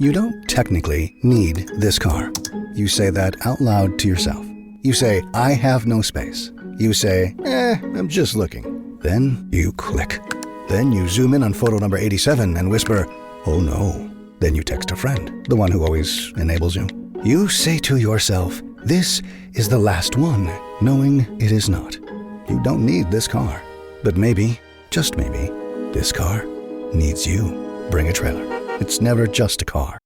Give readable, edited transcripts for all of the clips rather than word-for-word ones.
You don't technically need this car. You say that out loud to yourself. You say, I have no space. You say, I'm just looking. Then you click. Then you zoom in on photo number 87 and whisper, oh no. Then you text a friend, the one who always enables you. You say to yourself, this is the last one, knowing it is not. You don't need this car. But maybe, just maybe, this car needs you. Bring a trailer. It's never just a car.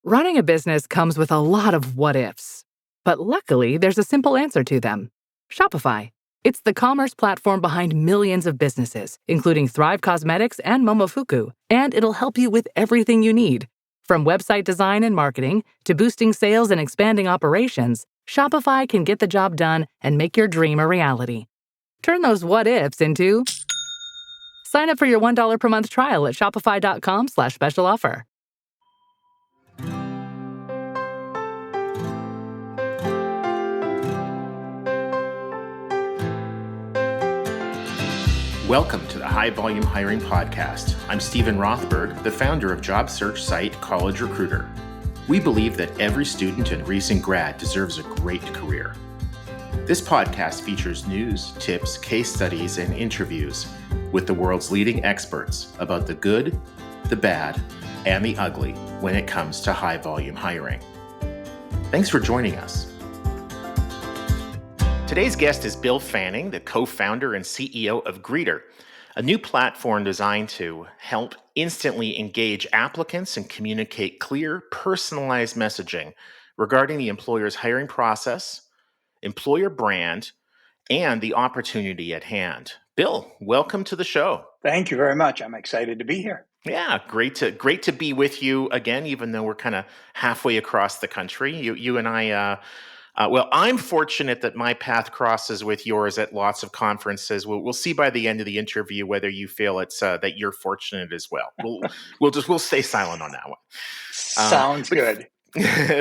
Running a business comes with a lot of what-ifs. But luckily, there's a simple answer to them. Shopify. It's the commerce platform behind millions of businesses, including Thrive Cosmetics and Momofuku. And it'll help you with everything you need. From website design and marketing to boosting sales and expanding operations, Shopify can get the job done and make your dream a reality. Turn those what-ifs into... Sign up for your $1 per month trial at shopify.com/special offer. Welcome to the High Volume Hiring Podcast. I'm Stephen Rothberg, the founder of job search site College Recruiter. We believe that every student and recent grad deserves a great career. This podcast features news, tips, case studies, and interviews with the world's leading experts about the good, the bad, and the ugly when it comes to high volume hiring. Thanks for joining us. Today's guest is Bill Fanning, the co-founder and CEO of Greetr, a new platform designed to help instantly engage applicants and communicate clear, personalized messaging regarding the employer's hiring process, employer brand, and the opportunity at hand. Bill, welcome to the show. Thank you very much. I'm excited to be here. Yeah, great to be with you again, even though we're kind of halfway across the country. You and I, well, I'm fortunate that my path crosses with yours at lots of conferences. We'll see by the end of the interview whether you feel it's that you're fortunate as well. We'll stay silent on that one. Sounds good.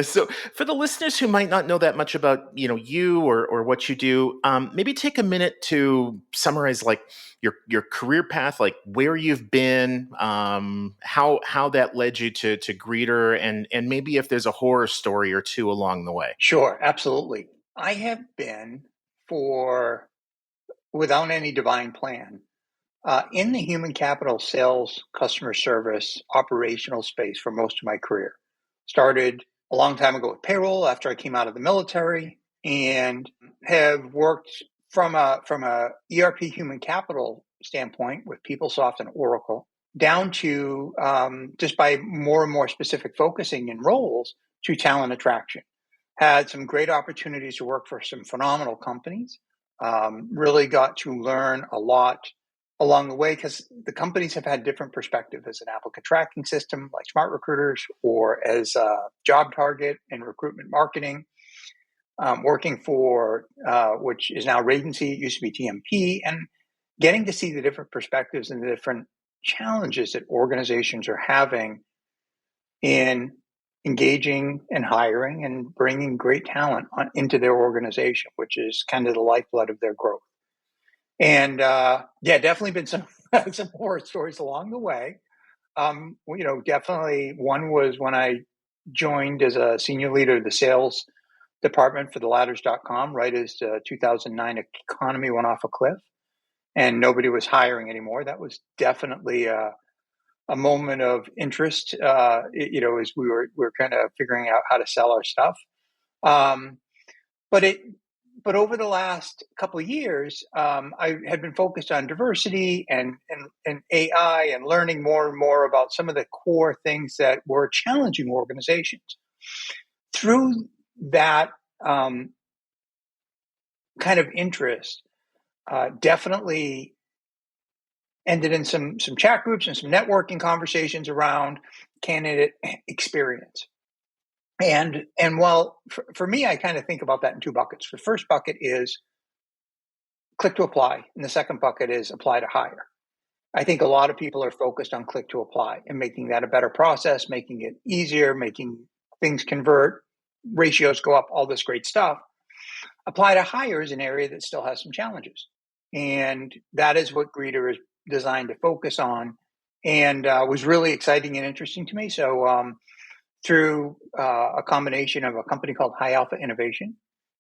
So for the listeners who might not know that much about you or what you do, maybe take a minute to summarize like your career path, like where you've been, how that led you to Greetr, and maybe if there's a horror story or two along the way. Sure, absolutely. I have been without any divine plan, in the human capital sales, customer service, operational space for most of my career. Started a long time ago with payroll after I came out of the military, and have worked from a ERP human capital standpoint with PeopleSoft and Oracle, down to just by more and more specific focusing in roles to talent attraction. Had some great opportunities to work for some phenomenal companies. Really got to learn a lot along the way, because the companies have had different perspectives as an applicant tracking system like Smart Recruiters, or as JobTarget and recruitment marketing. Working for, which is now Radancy, it used to be TMP, and getting to see the different perspectives and the different challenges that organizations are having in engaging and hiring and bringing great talent into their organization, which is kind of the lifeblood of their growth. And definitely been some horror stories along the way. Definitely one was when I joined as a senior leader of the sales department for TheLadders.com, right as the 2009 economy went off a cliff and nobody was hiring anymore. That was definitely a moment of interest, as we were kind of figuring out how to sell our stuff. But over the last couple of years, I had been focused on diversity and AI, and learning more and more about some of the core things that were challenging organizations. Through that kind of interest, definitely ended in some chat groups and some networking conversations around candidate experience. And while for me, I kind of think about that in two buckets. The first bucket is click to apply, and the second bucket is apply to hire. I think a lot of people are focused on click to apply and making that a better process, making it easier, making things convert, ratios go up, all this great stuff. Apply to hire is an area that still has some challenges. And that is what Greetr is designed to focus on, and was really exciting and interesting to me. So through a combination of a company called High Alpha Innovation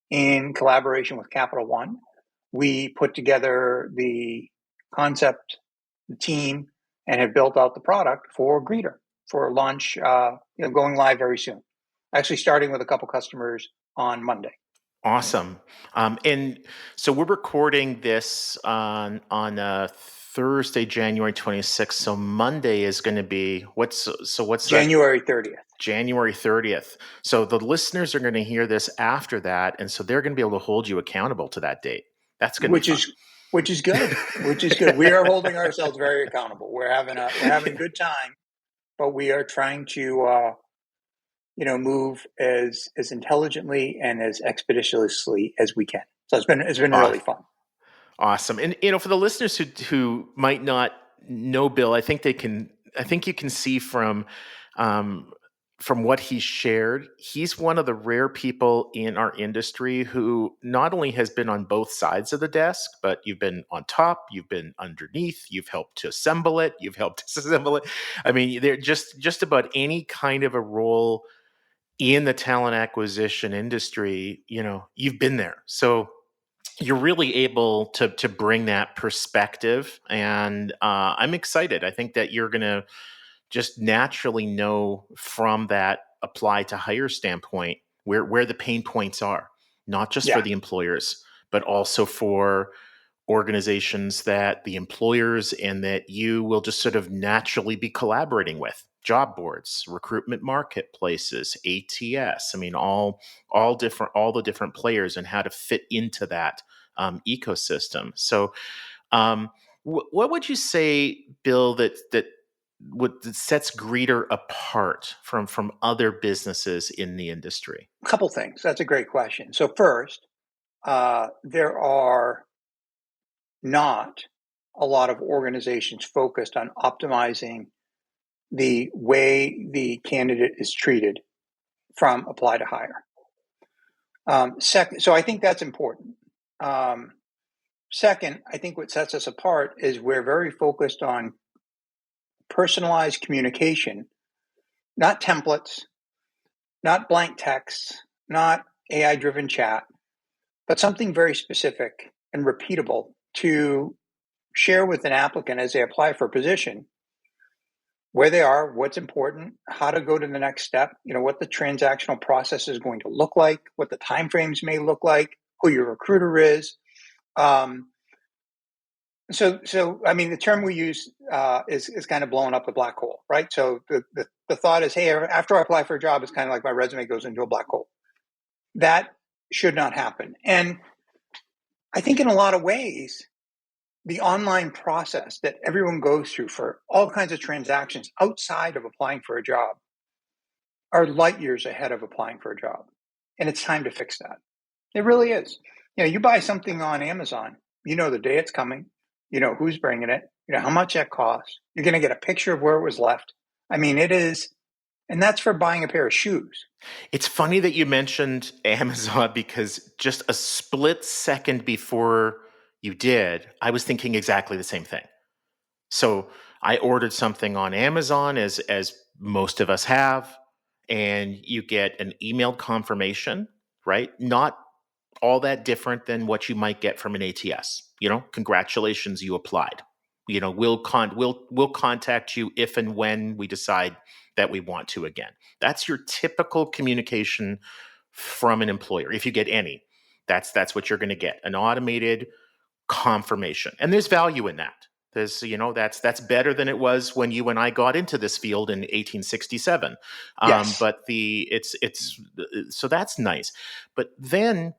in collaboration with Capital One. We put together the concept, the team, and have built out the product for Greetr for launch, going live very soon. Actually, starting with a couple customers on Monday. Awesome. And so we're recording this on Thursday, January 26th. So Monday is going to be what's January 30th. January 30th. So the listeners are going to hear this after that, and so they're going to be able to hold you accountable to that date. That's going to be fun. Which is good. Which is good. We are holding ourselves very accountable. We're having a good time, but we are trying to move as intelligently and as expeditiously as we can. So it's been really fun. Awesome. And for the listeners who might not know Bill, I think you can see from what he shared, he's one of the rare people in our industry who not only has been on both sides of the desk, but you've been on top, you've been underneath, you've helped to assemble it, you've helped disassemble it. I mean, they're just about any kind of a role in the talent acquisition industry, you've been there. So you're really able to bring that perspective, and I'm excited. I think that you're going to just naturally know from that apply to hire standpoint where the pain points are, not just for the employers, but also for organizations that the employers and that you will just sort of naturally be collaborating with. Job boards, recruitment marketplaces, ATS. I mean, all the different players and how to fit into that ecosystem. So, what would you say, Bill, that sets Greetr apart from other businesses in the industry? A couple things. That's a great question. So first, there are not a lot of organizations focused on optimizing the way the candidate is treated from apply to hire. Second, so I think that's important. Second, I think what sets us apart is we're very focused on personalized communication, not templates, not blank text, not AI-driven chat, but something very specific and repeatable to share with an applicant as they apply for a position where they are, what's important, how to go to the next step, what the transactional process is going to look like, what the timeframes may look like, who your recruiter is. So I mean, the term we use is kind of blowing up the black hole, right? So the thought is, hey, after I apply for a job, it's kind of like my resume goes into a black hole. That should not happen. And I think in a lot of ways, the online process that everyone goes through for all kinds of transactions outside of applying for a job are light years ahead of applying for a job. And it's time to fix that. It really is. You buy something on Amazon, the day it's coming, who's bringing it, how much that costs. You're going to get a picture of where it was left. I mean, it is, and that's for buying a pair of shoes. It's funny that you mentioned Amazon because just a split second before you did, I was thinking exactly the same thing. So I ordered something on Amazon, as most of us have, and you get an emailed confirmation, right? Not all that different than what you might get from an ATS. Congratulations, you applied. We'll contact you if and when we decide that we want to again. That's your typical communication from an employer. If you get any, that's what you're going to get, an automated confirmation. And there's value in that. There's, that's better than it was when you and I got into this field in 1867. Yes. But so that's nice. But then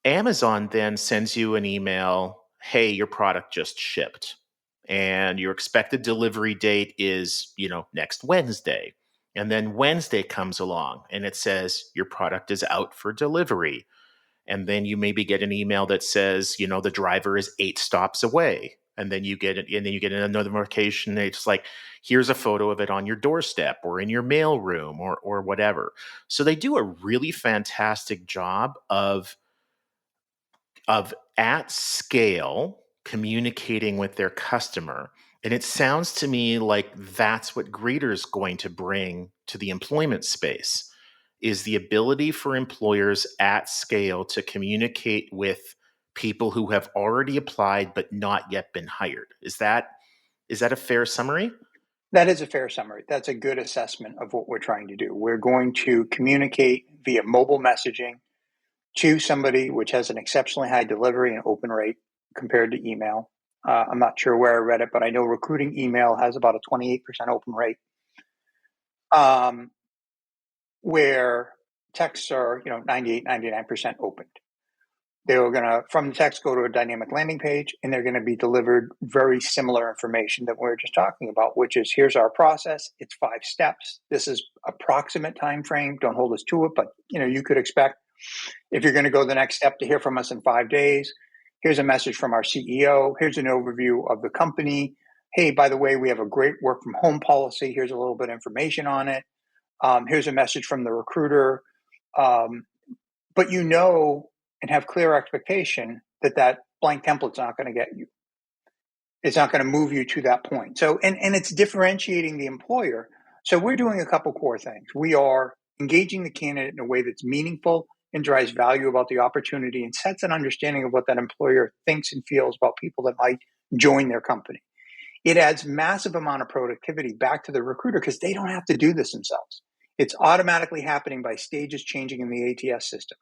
Amazon then sends you an email, hey, your product just shipped and your expected delivery date is, next Wednesday. And then Wednesday comes along and it says your product is out for delivery. And then you maybe get an email that says, the driver is 8 stops away. And then you get another notification. It's like, here's a photo of it on your doorstep or in your mail room or whatever. So they do a really fantastic job of at scale communicating with their customer And it sounds to me like that's what Greetr is going to bring to the employment space, is the ability for employers at scale to communicate with people who have already applied but not yet been hired. Is that a fair summary? That is a fair summary. That's a good assessment of what we're trying to do. We're going to communicate via mobile messaging to somebody which has an exceptionally high delivery and open rate compared to email. I'm not sure where I read it, but I know recruiting email has about a 28% open rate, where texts are 98, 99% opened. They're going to, from the text, go to a dynamic landing page, and they're going to be delivered very similar information that we were just talking about, which is, here's our process. It's 5 steps. This is approximate time frame. Don't hold us to it, but you could expect, if you're going to go the next step, to hear from us in 5 days. Here's a message from our CEO. Here's an overview of the company. Hey, by the way, we have a great work from home policy. Here's a little bit of information on it. Here's a message from the recruiter. But and have clear expectation that blank template's not going to get you. It's not going to move you to that point. So, and it's differentiating the employer. So we're doing a couple core things. We are engaging the candidate in a way that's meaningful and drives value about the opportunity and sets an understanding of what that employer thinks and feels about people that might join their company. It adds massive amount of productivity back to the recruiter because they don't have to do this themselves. It's automatically happening by stages changing in the ATS system.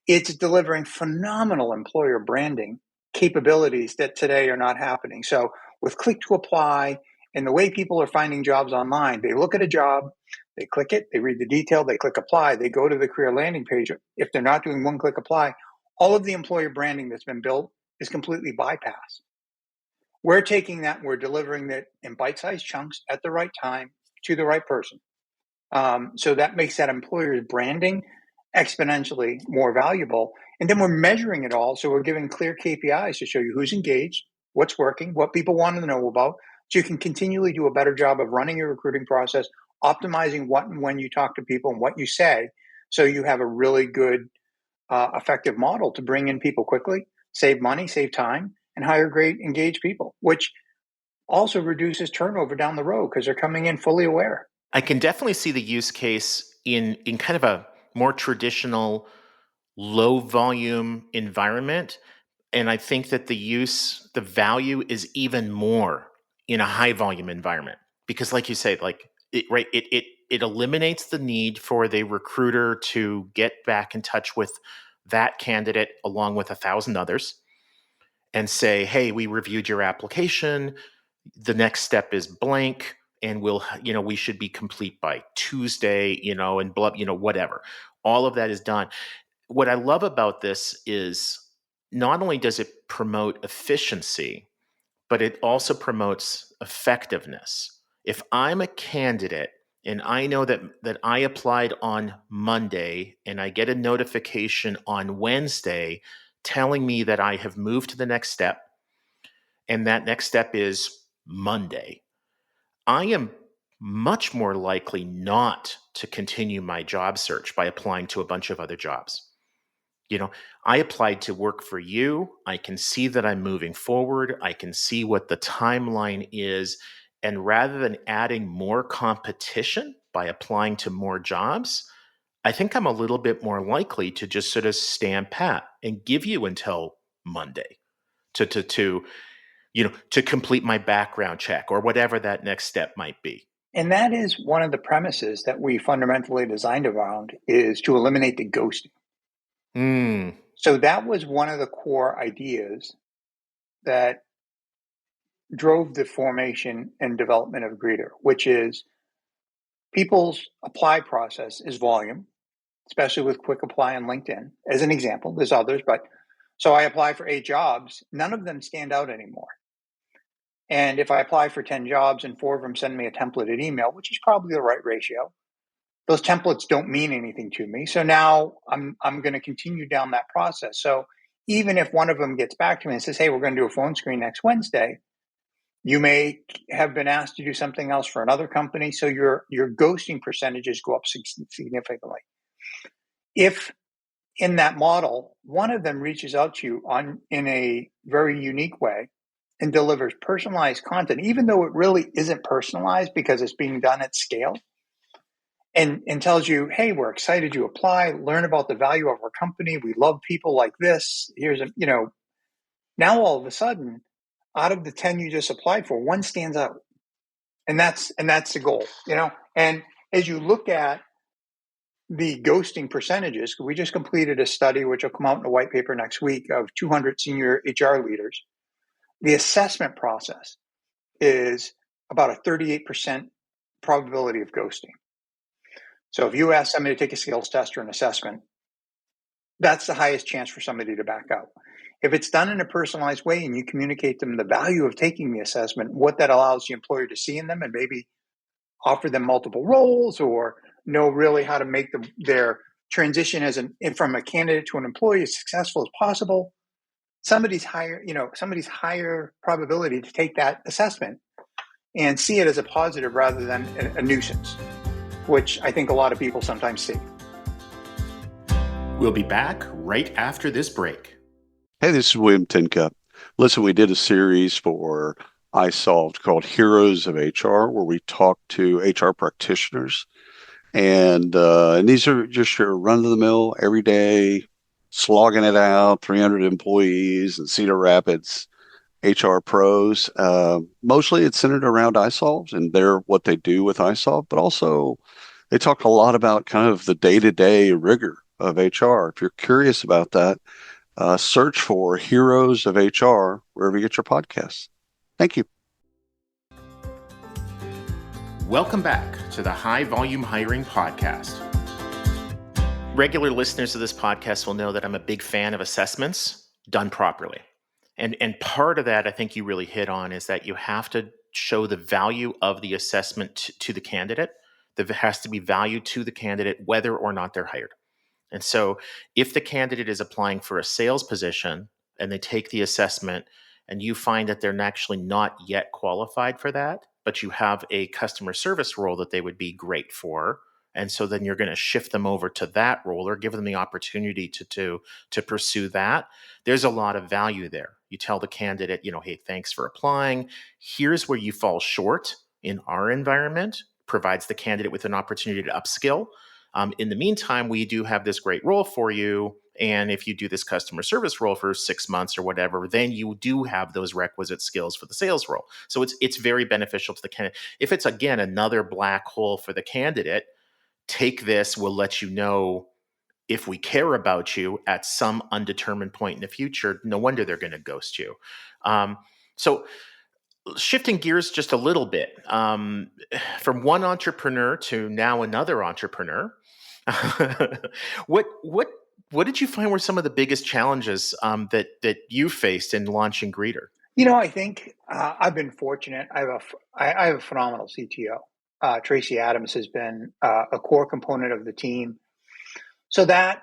It's delivering phenomenal employer branding capabilities that today are not happening. So with click to apply and the way people are finding jobs online, they look at a job, they click it, they read the detail, they click apply, they go to the career landing page. If they're not doing one click apply, all of the employer branding that's been built is completely bypassed. We're taking that, we're delivering it in bite-sized chunks at the right time to the right person. So that makes that employer's branding exponentially more valuable. And then we're measuring it all. So we're giving clear KPIs to show you who's engaged, what's working, what people want to know about. So you can continually do a better job of running your recruiting process, optimizing what and when you talk to people and what you say. So you have a really good, effective model to bring in people quickly, save money, save time, and hire great, engaged people, which also reduces turnover down the road because they're coming in fully aware. I can definitely see the use case in kind of a more traditional low volume environment. And I think that the value is even more in a high volume environment. Because like you say, it eliminates the need for the recruiter to get back in touch with that candidate along with 1,000 others and say, hey, we reviewed your application. The next step is blank. And we should be complete by Tuesday, and whatever. All of that is done. What I love about this is not only does it promote efficiency, but it also promotes effectiveness. If I'm a candidate and I know that I applied on Monday and I get a notification on Wednesday telling me that I have moved to the next step, and that next step is Monday, I am much more likely not to continue my job search by applying to a bunch of other jobs. I applied to work for you. I can see that I'm moving forward. I can see what the timeline is. And rather than adding more competition by applying to more jobs, I think I'm a little bit more likely to just sort of stand pat and give you until Monday to complete my background check or whatever that next step might be. And that is one of the premises that we fundamentally designed around, is to eliminate the ghosting. So that was one of the core ideas that drove the formation and development of Greetr, which is people's apply process is volume, especially with quick apply on LinkedIn. As an example, there's others, but so I apply for 8 jobs, none of them stand out anymore. And if I apply for 10 jobs and 4 of them send me a templated email, which is probably the right ratio, those templates don't mean anything to me. So now I'm going to continue down that process. So even if one of them gets back to me and says, hey, we're going to do a phone screen next Wednesday, you may have been asked to do something else for another company. So your ghosting percentages go up significantly. If in that model, one of them reaches out to you in a very unique way and delivers personalized content, even though it really isn't personalized because it's being done at scale, and tells you, hey, we're excited you apply, learn about the value of our company. We love people like this. Here's now all of a sudden, out of the 10 you just applied for, one stands out. And that's the goal, And as you look at the ghosting percentages, we just completed a study, which will come out in a white paper next week, of 200 senior HR leaders. The assessment process is about a 38% probability of ghosting. So if you ask somebody to take a skills test or an assessment, that's the highest chance for somebody to back out. If it's done in a personalized way and you communicate to them the value of taking the assessment, what that allows the employer to see in them, and maybe offer them multiple roles, or know really how to make their transition from a candidate to an employee as successful as possible, somebody's higher probability to take that assessment and see it as a positive rather than a nuisance, which I think a lot of people sometimes see. We'll be back right after this break. Hey, this is William Tinka. Listen, we did a series for iSolved called Heroes of HR, where we talk to HR practitioners. And these are just your run-of-the-mill, everyday, slogging it out, 300 employees in Cedar Rapids, HR pros. Mostly it's centered around iSolved and what they do with iSolved, but also they talk a lot about kind of the day-to-day rigor of HR. If you're curious about that, search for Heroes of HR wherever you get your podcasts. Thank you. Welcome back to the High Volume Hiring Podcast. Regular listeners of this podcast will know that I'm a big fan of assessments done properly. And part of that, I think you really hit on, is that you have to show the value of the assessment to the candidate. There has to be value to the candidate, whether or not they're hired. And so if the candidate is applying for a sales position and they take the assessment and you find that they're actually not yet qualified for that, but you have a customer service role that they would be great for, and so then you're going to shift them over to that role or give them the opportunity to pursue that, there's a lot of value there. You tell the candidate, hey, thanks for applying. Here's where you fall short in our environment, provides the candidate with an opportunity to upskill. In the meantime, we do have this great role for you. And if you do this customer service role for 6 months or whatever, then you do have those requisite skills for the sales role. So it's very beneficial to the candidate. If it's, again, another black hole for the candidate, take this. We'll let you know if we care about you at some undetermined point in the future. No wonder they're going to ghost you. So shifting gears just a little bit, from one entrepreneur to now another entrepreneur, what did you find were some of the biggest challenges that you faced in launching Greetr? I think I've been fortunate. I have a phenomenal CTO. Tracy Adams has been a core component of the team. So that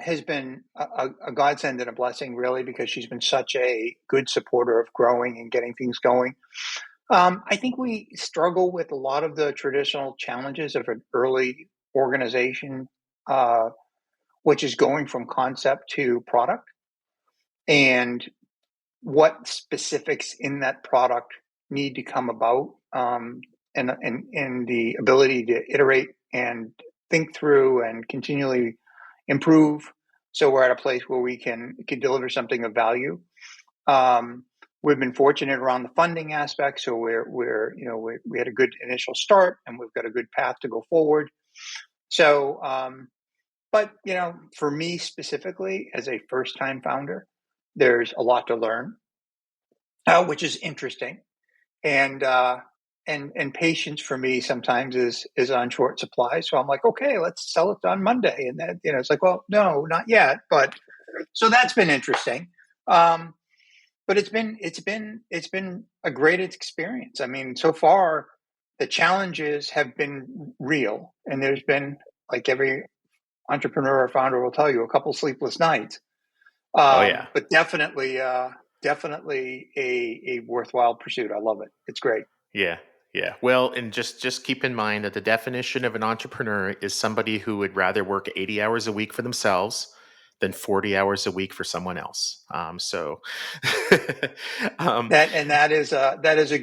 has been a godsend and a blessing, really, because she's been such a good supporter of growing and getting things going. I think we struggle with a lot of the traditional challenges of an early organization, which is going from concept to product, and what specifics in that product need to come about, and the ability to iterate and think through and continually improve, so we're at a place where we can deliver something of value. We've been fortunate around the funding aspect, so we had a good initial start, and we've got a good path to go forward. So, but for me specifically, as a first-time founder, there's a lot to learn, which is interesting, and patience for me sometimes is on short supply. So I'm like, okay, let's sell it on Monday, and then it's like, well, no, not yet. But so that's been interesting. But it's been a great experience. I mean, so far the challenges have been real, and there's been, like every entrepreneur or founder will tell you, a couple sleepless nights. But definitely a worthwhile pursuit. I love it. It's great. Yeah. Well, and just keep in mind that the definition of an entrepreneur is somebody who would rather work 80 hours a week for themselves than 40 hours a week for someone else. So that is a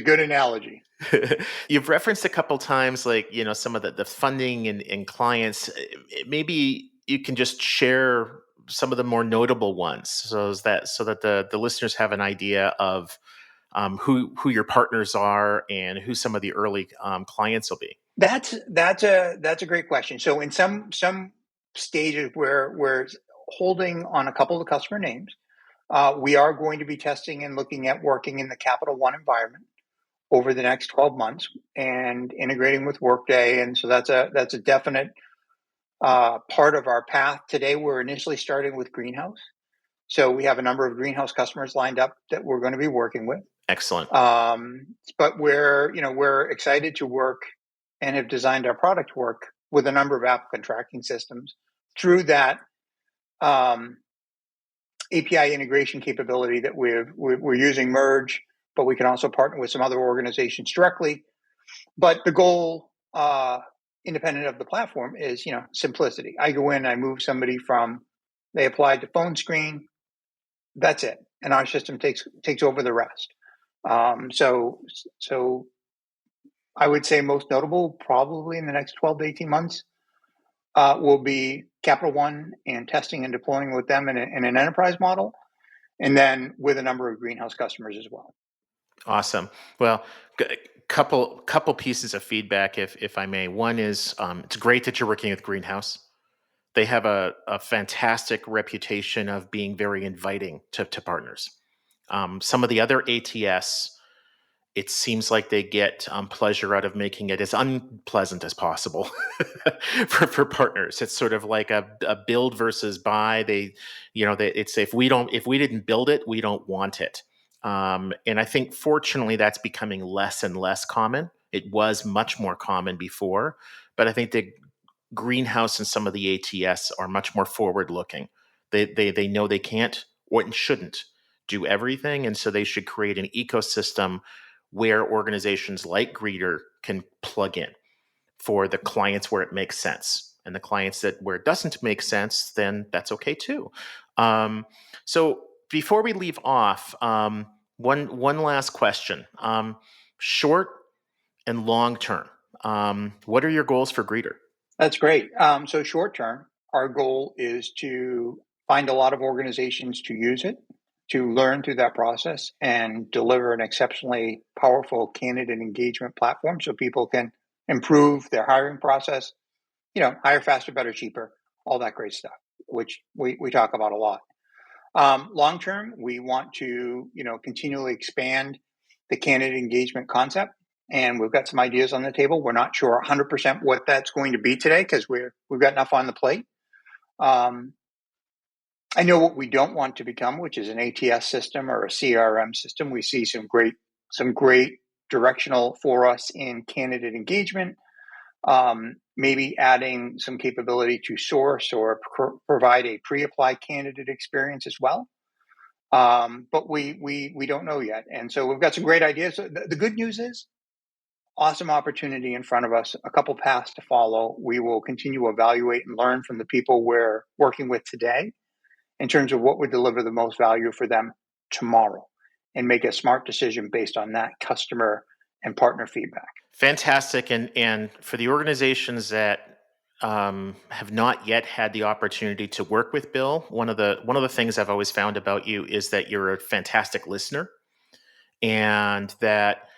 good analogy. You've referenced a couple times, like, some of the funding and clients. Maybe you can just share some of the more notable ones, so that the listeners have an idea of who your partners are and who some of the early clients will be. That's a great question. So in some stages where we're holding on a couple of customer names, we are going to be testing and looking at working in the Capital One environment over the next 12 months and integrating with Workday. And so that's a definite part of our path. Today, we're initially starting with Greenhouse. So we have a number of Greenhouse customers lined up that we're going to be working with. Excellent. But we're excited to work and have designed our product work with a number of applicant tracking systems through that API integration capability that we're using Merge, but we can also partner with some other organizations directly. But the goal, independent of the platform, is simplicity. I go in, I move somebody from they applied to phone screen, that's it, and our system takes over the rest. So I would say most notable, probably in the next 12 to 18 months, will be Capital One and testing and deploying with them in an enterprise model, and then with a number of Greenhouse customers as well. Awesome. Well, couple pieces of feedback, if I may. One is it's great that you're working with Greenhouse. They have a fantastic reputation of being very inviting to partners. Some of the other ATS, it seems like they get pleasure out of making it as unpleasant as possible for partners. It's sort of like a build versus buy. It's if we didn't build it, we don't want it. And I think fortunately that's becoming less and less common. It was much more common before, but I think the Greenhouse and some of the ATS are much more forward looking. They know they can't or shouldn't do everything, and so they should create an ecosystem where organizations like Greetr can plug in for the clients where it makes sense, and the clients where it doesn't make sense, then that's okay too. So before we leave off, one last question: short and long term. What are your goals for Greetr? That's great. So short term, our goal is to find a lot of organizations to use it, to learn through that process, and deliver an exceptionally powerful candidate engagement platform so people can improve their hiring process, hire faster, better, cheaper, all that great stuff, which we talk about a lot. Long term, we want to, continually expand the candidate engagement concept. And we've got some ideas on the table. We're not sure 100% what that's going to be today because we've got enough on the plate. I know what we don't want to become, which is an ATS system or a CRM system. We see some great directional for us in candidate engagement. Maybe adding some capability to source or provide a pre-applied candidate experience as well. But we don't know yet. And so we've got some great ideas. So the good news is, awesome opportunity in front of us, a couple paths to follow. We will continue to evaluate and learn from the people we're working with today in terms of what would deliver the most value for them tomorrow, and make a smart decision based on that customer and partner feedback. Fantastic. And for the organizations that have not yet had the opportunity to work with Bill, one of the things I've always found about you is that you're a fantastic listener, and that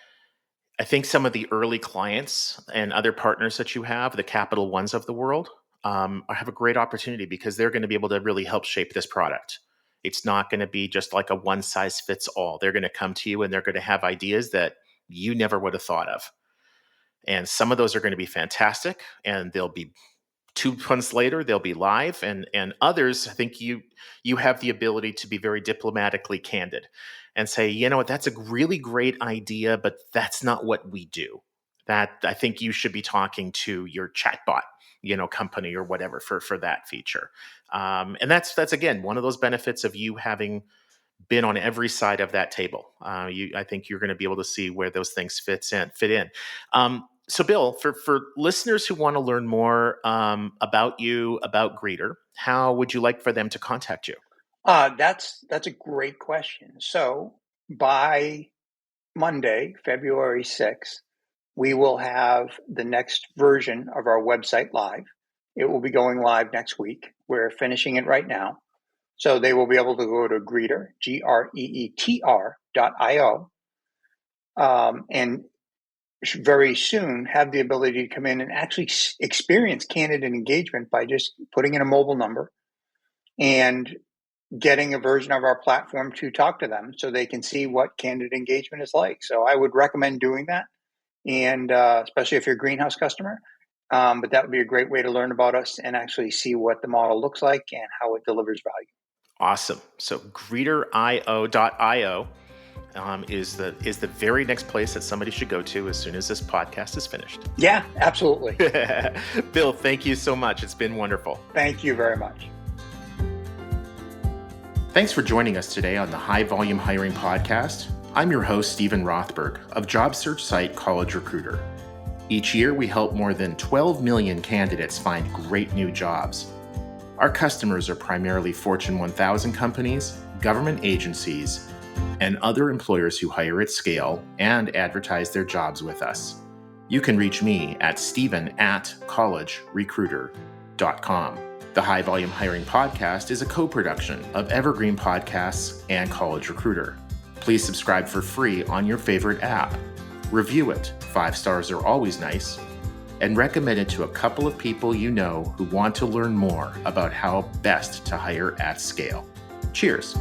I think some of the early clients and other partners that you have, the Capital Ones of the world, have a great opportunity because they're going to be able to really help shape this product. It's not going to be just like a one size fits all. They're going to come to you and they're going to have ideas that you never would have thought of. And some of those are going to be fantastic, and they'll be 2 months later, they'll be live. And others, I think you have the ability to be very diplomatically candid and say, you know what, that's a really great idea, but that's not what we do. That I think you should be talking to your chatbot, company or whatever for that feature. And that's again one of those benefits of you having been on every side of that table. I think you're going to be able to see where those things fit in. So, Bill, for listeners who want to learn more about you, about Greetr, how would you like for them to contact you? That's a great question. So by Monday, February 6th, we will have the next version of our website live. It will be going live next week. We're finishing it right now. So they will be able to go to Greetr, Greetr.io, and very soon have the ability to come in and actually experience candidate engagement by just putting in a mobile number and getting a version of our platform to talk to them so they can see what candidate engagement is like. So I would recommend doing that, and especially if you're a greenhouse customer. But that would be a great way to learn about us and actually see what the model looks like and how it delivers value. Awesome. So Greetr.io is the very next place that somebody should go to as soon as this podcast is finished. Yeah, absolutely. Bill, thank you so much. It's been wonderful. Thank you very much. Thanks for joining us today on the High Volume Hiring Podcast. I'm your host, Stephen Rothberg, of job search site College Recruiter. Each year, we help more than 12 million candidates find great new jobs. Our customers are primarily Fortune 1000 companies, government agencies, and other employers who hire at scale and advertise their jobs with us. You can reach me at steven@collegerecruiter.com. The High Volume Hiring Podcast is a co-production of Evergreen Podcasts and College Recruiter. Please subscribe for free on your favorite app. Review it. 5 stars are always nice. And recommend it to a couple of people you know who want to learn more about how best to hire at scale. Cheers.